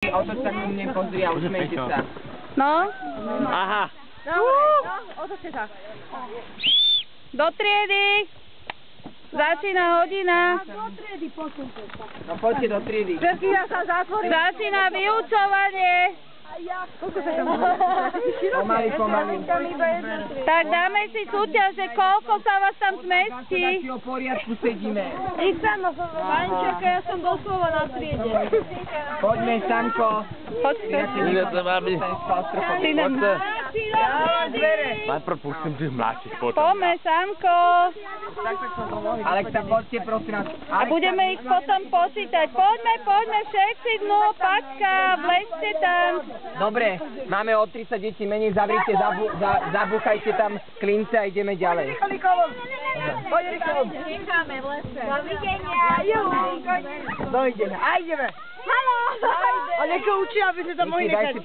Otoč sa ku mne pozri a usmejte sa. No? Aha. Dobre, no, otočte sa. Do triedy. Začína hodina. Do triedy, posunte sa. No poďte do triedy. Začína vyučovanie. Pomaly. Tak dáme si súťaž, že koľko sa vás tam zmestí. O poriadku sedíme. Pančaka, ja som doslova na triede. Poďme, Sanko. Poďte. Ide sa, babi. Poďte. Najprv pustím tých mladších potom. Poďme, Samko. Aleksa, poďte prosím nás. A budeme ich potom počítať. Poďme všetci dnu, Paťka, vlezte tam. Dobre, máme o 30 detí menej, zavrite, zabúchajte tam klince a ideme ďalej. Necháme v lese. Dovidenia. Dovidenia. A ideme. Haló. A nieko učí, aby ste tam mohli nechať.